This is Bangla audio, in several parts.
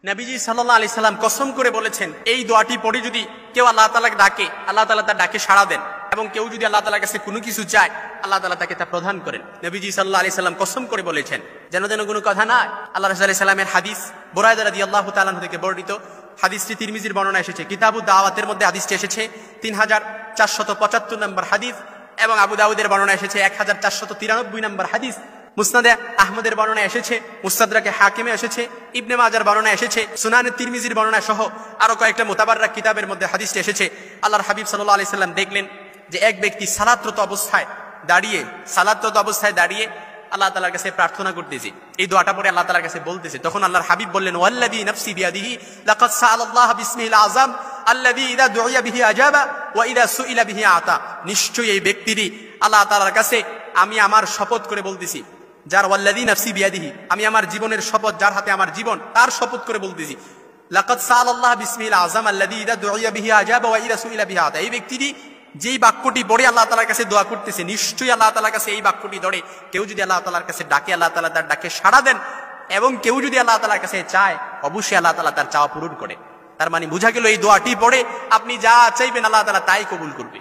নবীজি সাল্লাল্লাহু আলাইহি সাল্লাম কসম করে বলেছেন, এই দোয়াটি পড়ে যদি কেউ আল্লাহ তাআলাকে ডাকে, আল্লাহ তাআলা তার ডাকে সাড়া দেন, এবং কেউ যদি আল্লাহ তাআলার কাছে কোনো কিছু চায়, আল্লাহ তাআলা তাকে তা প্রদান করেন। নবীজি সাল্লাল্লাহু আলাইহি সাল্লাম কসম করে বলেছেন, যেন কোনো কথা না। আল্লাহ রাসূল সাল্লাল্লাহু আলাইহি সাল্লামের হাদিস বুরায়দা রাদিয়াল্লাহু তাআলা আনহু থেকে বর্ণিত, হাদিসটি তিরমিজির বর্ণনা এসেছে, কিতাবুদ দাওয়াতের মধ্যে হাদিসটি এসেছে 3475 নম্বর হাদিস, এবং আবু দাউদের বর্ণনা এসেছে 1493 নম্বর হাদিস, মুসনাদে আহমদের বর্ণনা এসেছে, মুস্তাদরাকে হাকিমে এসেছে, ইবনে মাজার বর্ণনা এসেছে, সুনানে তিরমিজির বর্ণনা সহ আরো কয়েকটা মুতাবাররাক কিতাবের মধ্যে হাদিসটি এসেছে। আল্লাহর হাবিব সাল্লাল্লাহু আলাইহি সাল্লাম দেখলেন যে এক ব্যক্তি সালাতরত অবস্থায় দাঁড়িয়ে আল্লাহ তাআলার কাছে প্রার্থনা করতেছে, এই দোয়াটা পড়ে আল্লাহ তাআলার কাছে বলতেছে। তখন আল্লাহর হাবিব বললেন, ওয়াল্লাযী নাফসি বিয়াদিহি লাকাদ সাআলাল্লাহ বিসমিহিল আযম আল্লাযী ইযা দুইয়া বিহি আজাবা ওয়া ইযা সুইলা বিহি আতা। নিশ্চয়ই এই ব্যক্তিরই আল্লাহ তাআলার কাছে আমি আমার শপথ করে বলতেছি, যার ওয়াল্লাযী নাফসি বিয়াদিহি, আমি আমার জীবনের শপথ, যার হাতে আমার জীবন, তার শপথ করে বলতেছি, লাকাদ সাআলাল্লাহ বিসমিহিল আযম আল্লাযী ইযা দুইয়া বিহি আজাবা ওয়া ইযা সুইলা বিহি আতা। এই ব্যক্তিরই যেই বাক্যটি পড়ে আল্লাহ তাআলার কাছে দোয়া করতেছে, নিশ্চয়ই আল্লাহ তাআলার কাছে এই বাক্যটি ধরে কেউ যদি আল্লাহ তাআলার কাছে ডাকে, আল্লাহ তাআলা তার ডাকে সাড়া দেন, এবং কেউ যদি আল্লাহ তাআলার কাছে চায়, অবশ্যই আল্লাহ তাআলা তার চাওয়া পূরণ করে। তার মানে বোঝা গেল এই দোয়াটি পড়ে আপনি যা চাইবেন আল্লাহ তাআলা তাই কবুল করবে।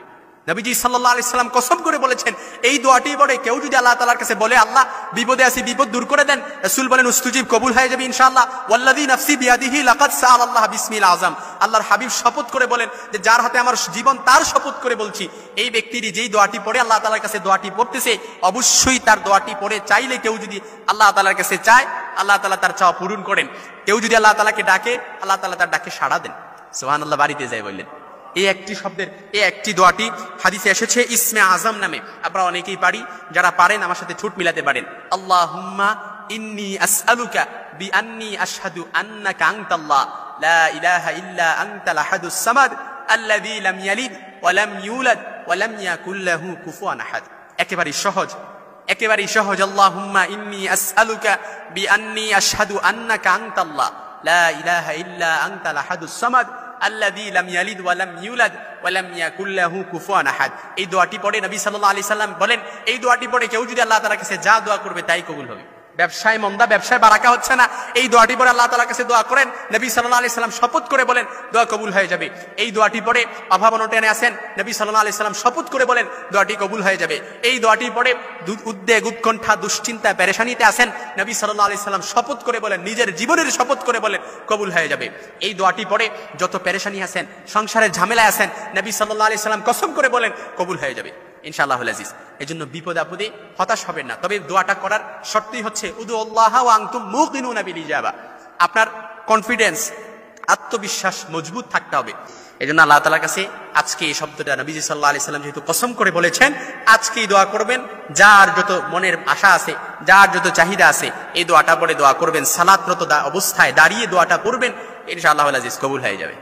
নবীজি সাল্লাল্লাহু আলাইহি সাল্লাম কসম করে বলেছেন, এই দোয়াটি পড়ে কেউ যদি আল্লাহ তাআলার কাছে বলে, আল্লাহ বিপদে আছি, বিপদ দূর করে দেন, রাসূল বলেন উস্তুজিব, কবুল হয়ে যাবে ইনশাআল্লাহ। ওয়াল্লাযী নাফসি বিয়াদিহি লাকাদ সাআলাল্লাহ বিসমিল আযম। আল্লাহর হাবিব শপথ করে বলেন যে যার হাতে আমার জীবন, তার শপথ করে বলছি, এই ব্যক্তিরই যেই দোয়াটি পড়ে আল্লাহ তাআলার কাছে দোয়াটি পড়তেছে, অবশ্যই তার দোয়াটি পড়ে চাইলে কেউ যদি আল্লাহ তাআলার কাছে চায়, আল্লাহ তাআলা তার চাওয়া পূরণ করেন। কেউ যদি আল্লাহ তাআলাকে ডাকে, আল্লাহ তাআলা তার ডাকে সাড়া দেন। সুবহানাল্লাহ। বাড়িতে যাই বললেন এই একটি শব্দের, এই একটি দোয়াটি হাদিসে এসেছে ইসমে আজম নামে। আপনারা অনেকেই পারি, যারা পারেন আমার সাথে ঠোঁট মিলাতে পারেন। আল্লাহুম্মা ইন্নী আসআলুকা বিআন্নী আশহাদু আন্নাকা আনতাল্লাহ লা ইলাহা ইল্লা আনতাল আহাদুস সামাদ আল্লাযী লাম ইয়ালিদ ওয়া লাম ইউলাদ ওয়া লাম ইয়াকুল লাহু কুফুয়ান আহাদ। একেবারেই সহজ। আল্লাহুম্মা ইন্নী আসআলুকা বিআন্নী আশহাদু আন্নাকা আনতাল্লাহ লা ইলাহা ইল্লা আনতাল আহাদুস সামাদ আল্লাযী লাম ইয়ালিদ ওয়া লাম ইউলাদ ওয়া লাম ইয়াকুল লাহু কুফুয়ান আহাদ। এই দোয়াটি পড়ে নবী সাল্লাল্লাহু আলাইহি সাল্লাম বলেন, এই দোয়াটি পড়ে কেউ যদি আল্লাহ তাআলার কাছে যা দোয়া করবে তাই কবুল হবে। ব্যবসায় মন্দা, ব্যবসায় বারাকা হচ্ছে না, এই দোয়াটি পড়ে আল্লাহ তাআলার কাছে দোয়া করেন, নবী সাল্লাল্লাহু আলাইহি সাল্লাম শপথ করে বলেন দোয়া কবুল হয়ে যাবে। এই দোয়াটি পড়ে অভাব অনটনে আছেন, নবী সাল্লাল্লাহু আলাইহি সাল্লাম শপথ করে বলেন দোয়াটি কবুল হয়ে যাবে। এই দোয়াটি পড়ে উদ্বেগ, উৎকণ্ঠা, দুশ্চিন্তা, পেরেশানিতে আছেন, নবী সাল্লাল্লাহু আলাইহি সাল্লাম শপথ করে বলেন, নিজের জীবনের শপথ করে বলেন কবুল হয়ে যাবে। এই দোয়াটি পড়ে যত পেরেশানি আছেন, সংসারের ঝামেলায় আছেন, নবী সাল্লাল্লাহু আলাইহি সাল্লাম কসম করে বলেন কবুল হয়ে যাবে ইনশাআল্লাহুল আজিজ। এজন্য বিপদ আপদে হতাশ হবেন না, তবে দোয়াটা করার শর্তই হচ্ছে উদুল্লাহ ওয়া আনতুম মুকিনুনা বিল ইজাবা। আপনার কনফিডেন্স, আত্মবিশ্বাস মজবুত থাকতে হবে। এজন্য আল্লাহ তাআলার কাছে আজকে এই শব্দটা নবীজি সাল্লাল্লাহু আলাইহি সাল্লাম যেহেতু কসম করে বলেছেন, আজকেই দোয়া করবেন, যার যত মনের আশা আছে, যার যত চাহিদা আছে, এই দোয়াটা পড়ে দোয়া করবেন, সালাতরত অবস্থায় দাঁড়িয়ে দোয়াটা পড়বেন, ইনশাআল্লাহুল আজিজ কবুল হয়ে যাবে।